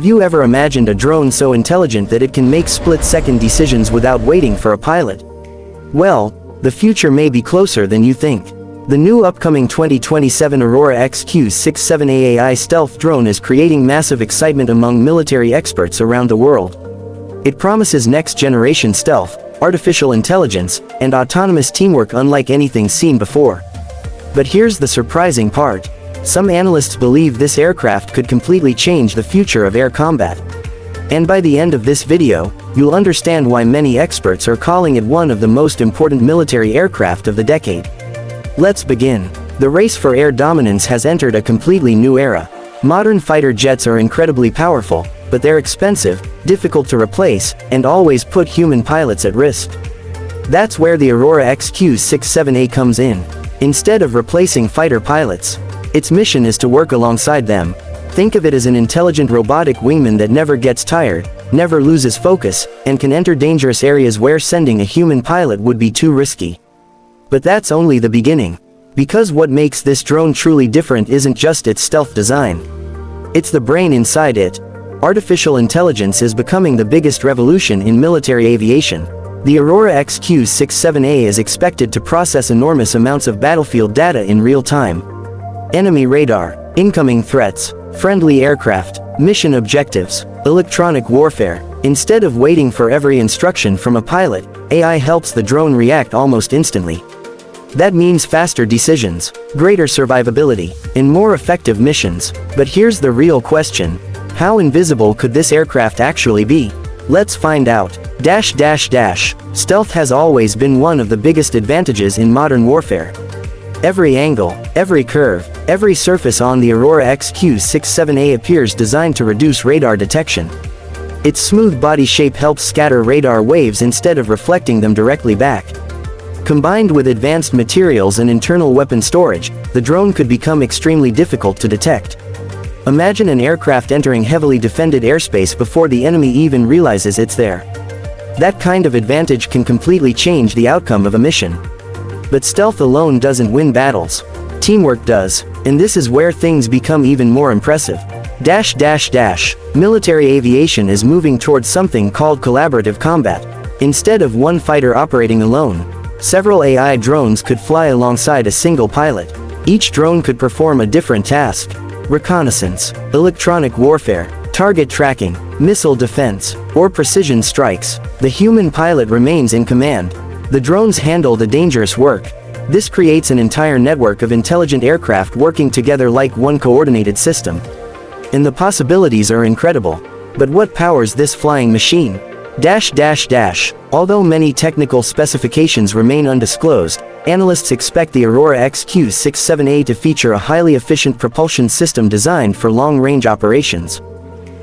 Have you ever imagined a drone so intelligent that it can make split-second decisions without waiting for a pilot? Well, the future may be closer than you think. The new upcoming 2027 Aurora XQ-67A AI stealth drone is creating massive excitement among military experts around the world. It promises next-generation stealth, artificial intelligence, and autonomous teamwork unlike anything seen before. But here's the surprising part. Some analysts believe this aircraft could completely change the future of air combat. And by the end of this video, you'll understand why many experts are calling it one of the most important military aircraft of the decade. Let's begin. The race for air dominance has entered a completely new era. Modern fighter jets are incredibly powerful, but they're expensive, difficult to replace, and always put human pilots at risk. That's where the Aurora XQ-67A comes in. Instead of replacing fighter pilots, its mission is to work alongside them. Think of it as an intelligent robotic wingman that never gets tired, never loses focus, and can enter dangerous areas where sending a human pilot would be too risky. But that's only the beginning. Because what makes this drone truly different isn't just its stealth design. It's the brain inside it. Artificial intelligence is becoming the biggest revolution in military aviation. The Aurora XQ-67A is expected to process enormous amounts of battlefield data in real time. Enemy radar, incoming threats, friendly aircraft, mission objectives, electronic warfare. Instead of waiting for every instruction from a pilot, AI helps the drone react almost instantly. That means faster decisions, greater survivability, and more effective missions. But here's the real question. How invisible could this aircraft actually be? Let's find out. Stealth has always been one of the biggest advantages in modern warfare. Every angle, every curve, every surface on the Aurora XQ-67A appears designed to reduce radar detection. Its smooth body shape helps scatter radar waves instead of reflecting them directly back. Combined with advanced materials and internal weapon storage, the drone could become extremely difficult to detect. Imagine an aircraft entering heavily defended airspace before the enemy even realizes it's there. That kind of advantage can completely change the outcome of a mission. But stealth alone doesn't win battles. Teamwork does, and this is where things become even more impressive. Military aviation is moving towards something called collaborative combat. Instead of one fighter operating alone, several AI drones could fly alongside a single pilot. Each drone could perform a different task: reconnaissance, electronic warfare, target tracking, missile defense, or precision strikes. The human pilot remains in command. The drones handle the dangerous work. This creates an entire network of intelligent aircraft working together like one coordinated system. And the possibilities are incredible. But what powers this flying machine? Although many technical specifications remain undisclosed, analysts expect the Aurora XQ-67A to feature a highly efficient propulsion system designed for long-range operations.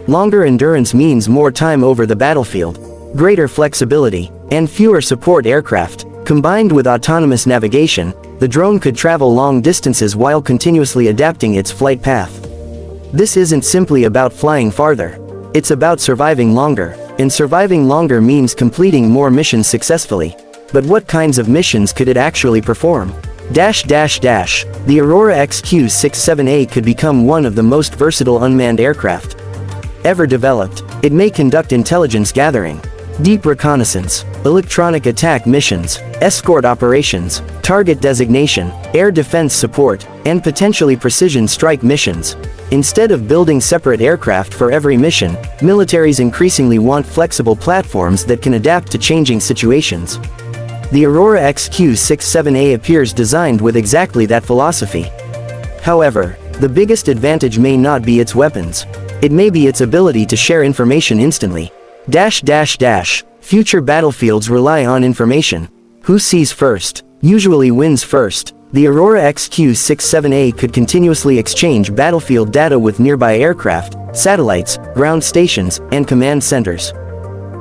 Longer endurance means more time over the battlefield, greater flexibility, and fewer support aircraft. Combined with autonomous navigation, the drone could travel long distances while continuously adapting its flight path. This isn't simply about flying farther. It's about surviving longer, and surviving longer means completing more missions successfully. But what kinds of missions could it actually perform? The Aurora XQ-67A could become one of the most versatile unmanned aircraft ever developed. It may conduct intelligence gathering, deep reconnaissance, electronic attack missions, escort operations, target designation, air defense support, and potentially precision strike missions. Instead of building separate aircraft for every mission, militaries increasingly want flexible platforms that can adapt to changing situations. The Aurora XQ-67A appears designed with exactly that philosophy. However, the biggest advantage may not be its weapons. It may be its ability to share information instantly. Future battlefields rely on information. Who sees first usually wins first. The Aurora XQ-67A could continuously exchange battlefield data with nearby aircraft, satellites, ground stations, and command centers.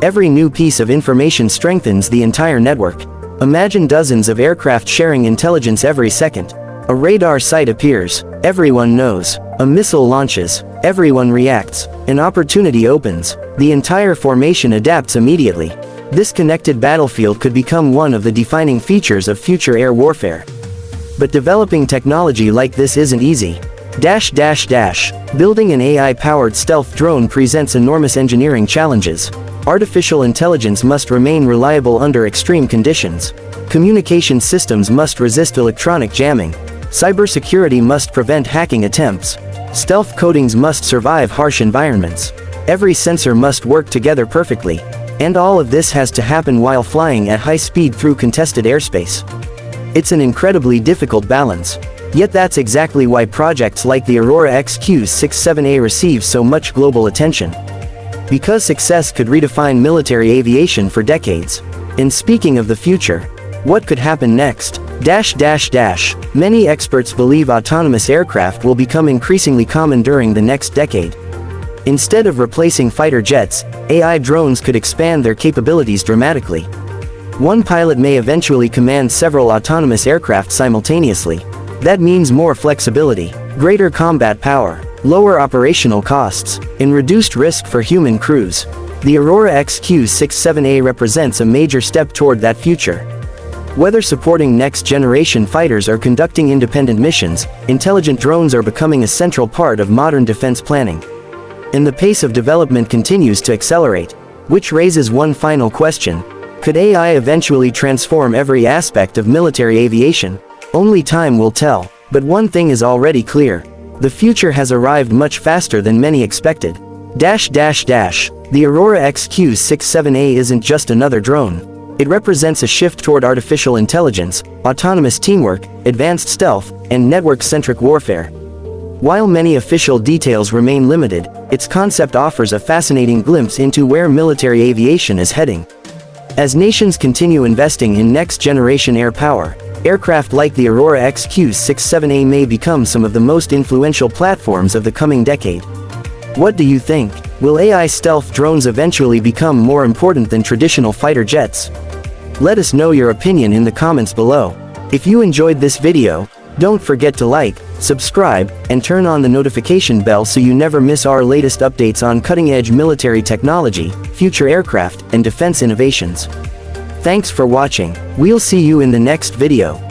Every new piece of information strengthens the entire network. Imagine dozens of aircraft sharing intelligence every second. A radar site appears, everyone knows. A missile launches, everyone reacts. An opportunity opens, the entire formation adapts immediately. This connected battlefield could become one of the defining features of future air warfare. But developing technology like this isn't easy. Building an AI-powered stealth drone presents enormous engineering challenges. Artificial intelligence must remain reliable under extreme conditions. Communication systems must resist electronic jamming. Cybersecurity must prevent hacking attempts. Stealth coatings must survive harsh environments. Every sensor must work together perfectly. And all of this has to happen while flying at high speed through contested airspace. It's an incredibly difficult balance. Yet that's exactly why projects like the Aurora XQ-67A receive so much global attention. Because success could redefine military aviation for decades. And speaking of the future, what could happen next? Many experts believe autonomous aircraft will become increasingly common during the next decade. Instead of replacing fighter jets, AI drones could expand their capabilities dramatically. One pilot may eventually command several autonomous aircraft simultaneously. That means more flexibility, greater combat power, lower operational costs, and reduced risk for human crews. The Aurora XQ-67A represents a major step toward that future. Whether supporting next-generation fighters or conducting independent missions, intelligent drones are becoming a central part of modern defense planning. And the pace of development continues to accelerate, which raises one final question. Could AI eventually transform every aspect of military aviation? Only time will tell, but one thing is already clear. The future has arrived much faster than many expected. The Aurora XQ-67A isn't just another drone. It represents a shift toward artificial intelligence, autonomous teamwork, advanced stealth, and network-centric warfare. While many official details remain limited, its concept offers a fascinating glimpse into where military aviation is heading. As nations continue investing in next-generation air power, aircraft like the Aurora XQ-67A may become some of the most influential platforms of the coming decade. What do you think? Will AI stealth drones eventually become more important than traditional fighter jets? Let us know your opinion in the comments below. If you enjoyed this video, don't forget to like, subscribe, and turn on the notification bell so you never miss our latest updates on cutting-edge military technology, future aircraft, and defense innovations. Thanks for watching. We'll see you in the next video.